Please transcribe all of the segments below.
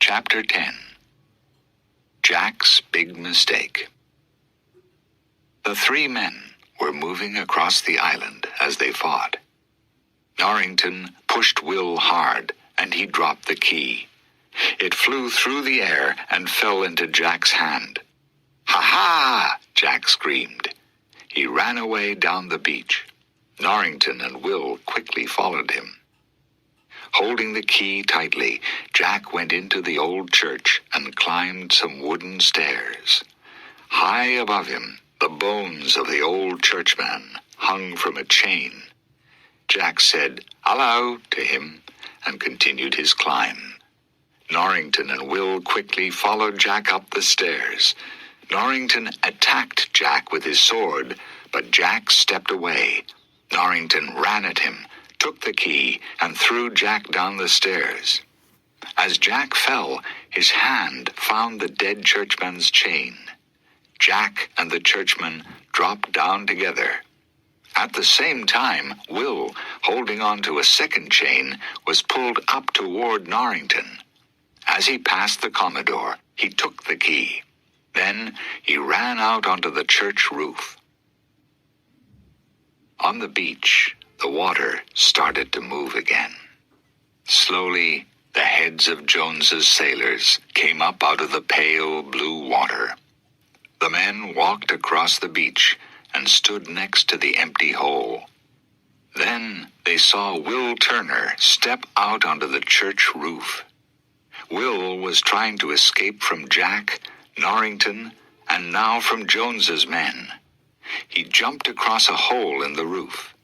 Chapter 10. Jack's Big Mistake. The three men were moving across the island as they fought. Norrington pushed Will hard, and he dropped the key. It flew through the air and fell into Jack's hand. "Ha-ha!" Jack screamed. He ran away down the beach. Norrington and Will quickly followed him. Holding the key tightly, Jack went into the old church and climbed some wooden stairs. High above him, the bones of the old churchman hung from a chain. Jack said "Hello" to him and continued his climb. Norrington and Will quickly followed Jack up the stairs. Norrington attacked Jack with his sword, but Jack stepped away. Norrington ran at him, took the key, and threw Jack down the stairs. As Jack fell, his hand found the dead churchman's chain. Jack and the churchman dropped down together. At the same time, Will, holding on to a second chain, was pulled up toward Norrington. As he passed the Commodore, he took the key. Then he ran out onto the church roof. On the beach, the water started to move again. Slowly, the heads of Jones's sailors came up out of the pale blue water. The men walked across the beach and stood next to the empty hole. Then they saw Will Turner step out onto the church roof. Will was trying to escape from Jack, Norrington, and now from Jones's men. He jumped across a hole in the roof.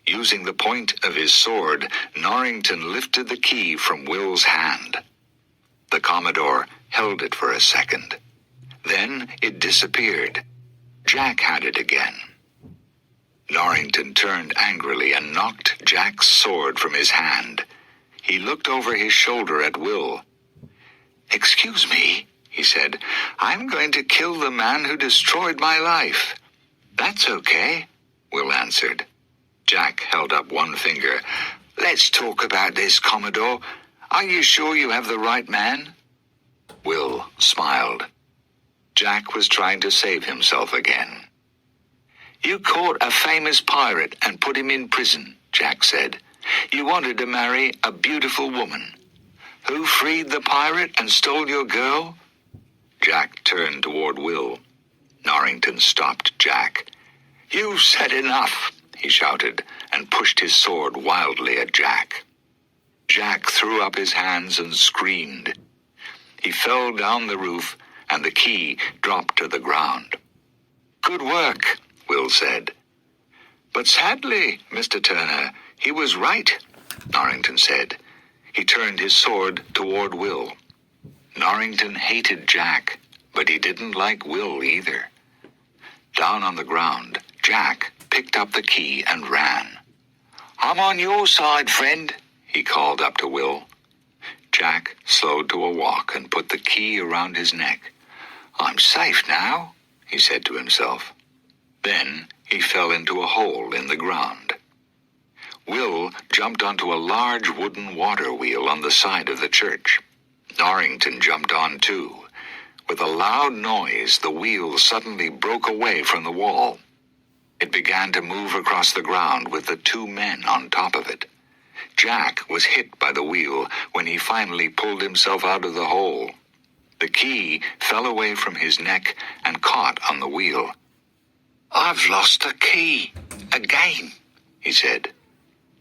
Using the point of his sword, Norrington lifted the key from Will's hand. The Commodore held it for a second. Then it disappeared. Jack had it again. Norrington turned angrily and knocked Jack's sword from his hand. He looked over his shoulder at Will. "Excuse me," he said. "I'm going to kill the man who destroyed my life." "That's okay," Will answered. Jack held up one finger. "Let's talk about this, Commodore. Are you sure you have the right man?" Will smiled. Jack was trying to save himself again. "You caught a famous pirate and put him in prison," Jack said. "You wanted to marry a beautiful woman. Who freed the pirate and stole your girl?" Jack turned toward Will. Norrington stopped Jack. "You've said enough," he shouted, and pushed his sword wildly at Jack. Jack threw up his hands and screamed. He fell down the roof, and the key dropped to the ground. "Good work," Will said. "But sadly, Mr. Turner, he was right," Norrington said. He turned his sword toward Will. Norrington hated Jack, but he didn't like Will either. Down on the ground, Jack picked up the key and ran. "I'm on your side, friend," he called up to Will. Jack slowed to a walk and put the key around his neck. "I'm safe now," he said to himself. Then he fell into a hole in the ground. Will jumped onto a large wooden water wheel on the side of the church. Norrington jumped on too. With a loud noise, the wheel suddenly broke away from the wall. It began to move across the ground with the two men on top of it. Jack was hit by the wheel when he finally pulled himself out of the hole. The key fell away from his neck and caught on the wheel. "I've lost the key again," he said.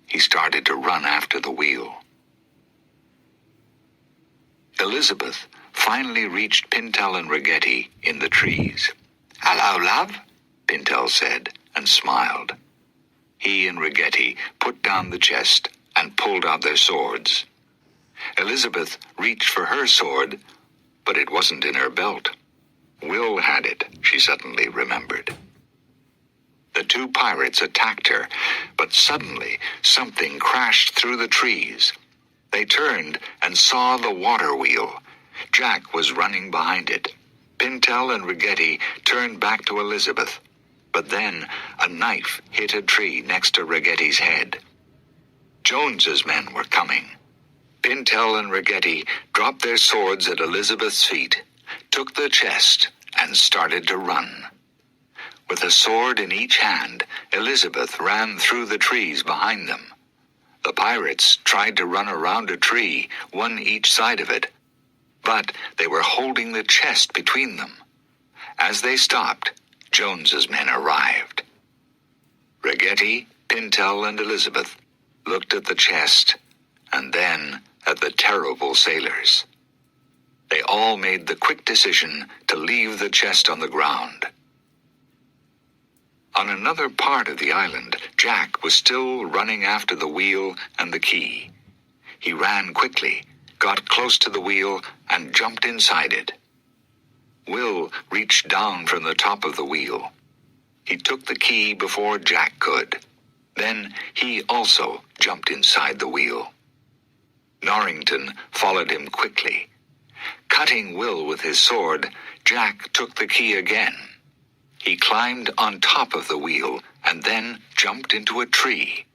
He started to run after the wheel. Elizabeth finally reached Pintel and Ragetti in the trees. "Hello, love," Pintel said, and smiled. He and Ragetti put down the chest and pulled out their swords. Elizabeth reached for her sword, but it wasn't in her belt. Will had it, she suddenly remembered. The two pirates attacked her, but suddenly something crashed through the trees. They turned and saw the water wheel. Jack was running behind it. Pintel and Ragetti turned back to Elizabeth, but then a knife hit a tree next to Ragetti's head. Jones's men were coming. Pintel and Ragetti dropped their swords at Elizabeth's feet, took the chest, and started to run. With a sword in each hand, Elizabeth ran through the trees behind them. The pirates tried to run around a tree, one each side of it, but they were holding the chest between them. As they stopped, Jones's men arrived. Ragetti, Pintel, and Elizabeth looked at the chest, and then at the terrible sailors. They all made the quick decision to leave the chest on the ground. On another part of the island, Jack was still running after the wheel and the key. He ran quickly, got close to the wheel, and jumped inside it. Will reached down from the top of the wheel. He took the key before Jack could. Then he also jumped inside the wheel. Norrington followed him quickly. Cutting Will with his sword, Jack took the key again. He climbed on top of the wheel and then jumped into a tree.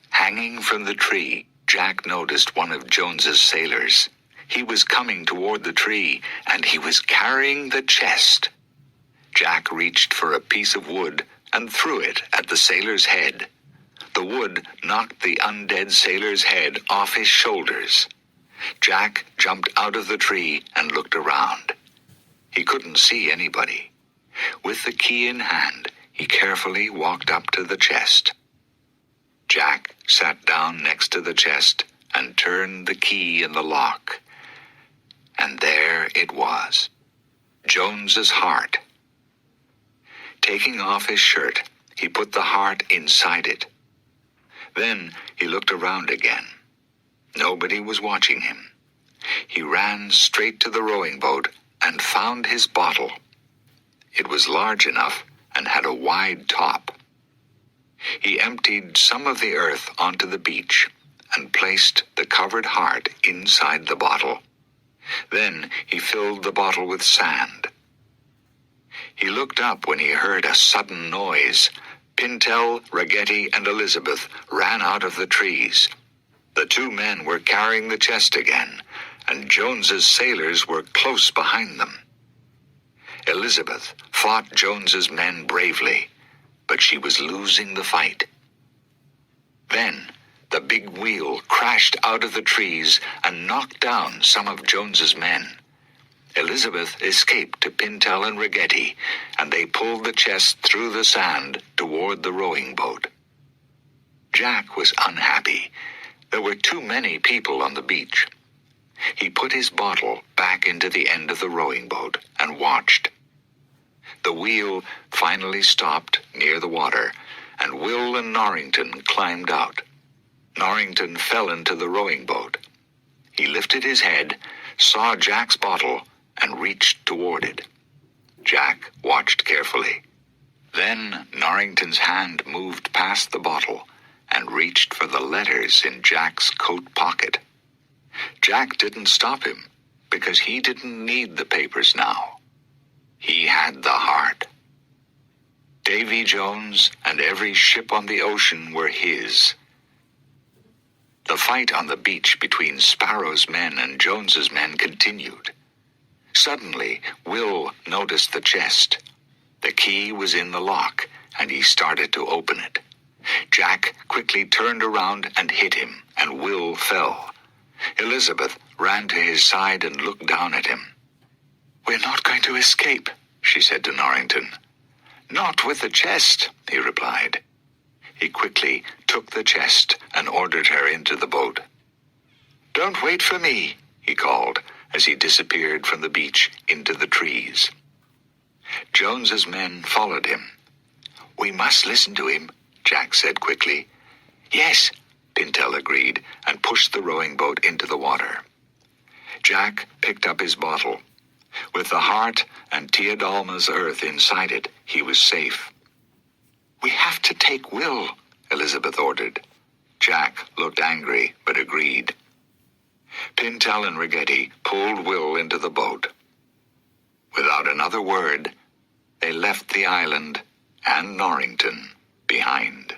Hanging from the tree, Jack noticed one of Jones's sailors. He was coming toward the tree, and he was carrying the chest. Jack reached for a piece of wood and threw it at the sailor's head. The wood knocked the undead sailor's head off his shoulders. Jack jumped out of the tree and looked around. He couldn't see anybody. With the key in hand, he carefully walked up to the chest. Jack sat down next to the chest and turned the key in the lock. And there it was, Jones's heart. Taking off his shirt, he put the heart inside it. Then he looked around again. Nobody was watching him. He ran straight to the rowing boat and found his bottle. It was large enough and had a wide top. He emptied some of the earth onto the beach and placed the covered heart inside the bottle. Then he filled the bottle with sand. He looked up when he heard a sudden noise. Pintel, Ragetti, and Elizabeth ran out of the trees. The two men were carrying the chest again, and Jones's sailors were close behind them. Elizabeth fought Jones's men bravely, but she was losing the fight. Then the big wheel crashed out of the trees and knocked down some of Jones's men. Elizabeth escaped to Pintel and Ragetti, and they pulled the chest through the sand toward the rowing boat. Jack was unhappy. There were too many people on the beach. He put his bottle back into the end of the rowing boat and watched. The wheel finally stopped near the water, and Will and Norrington climbed out. Norrington fell into the rowing boat. He lifted his head, saw Jack's bottle, and reached toward it. Jack watched carefully. Then Norrington's hand moved past the bottle and reached for the letters in Jack's coat pocket. Jack didn't stop him because he didn't need the papers now. He had the heart. Davy Jones and every ship on the ocean were his. The fight on the beach between Sparrow's men and Jones's men continued. Suddenly, Will noticed the chest. The key was in the lock, and he started to open it. Jack quickly turned around and hit him, and Will fell. Elizabeth ran to his side and looked down at him. "We're not going to escape," she said to Norrington. "Not with the chest," he replied. He quickly took the chest and ordered her into the boat. "Don't wait for me," he called as he disappeared from the beach into the trees. Jones's men followed him. "We must listen to him," Jack said quickly. "Yes," Pintel agreed and pushed the rowing boat into the water. Jack picked up his bottle. With the heart and Teodalma's earth inside it, he was safe. "We have to take Will," Elizabeth ordered. Jack looked angry, but agreed. Pintel and Ragetti pulled Will into the boat. Without another word, they left the island and Norrington behind.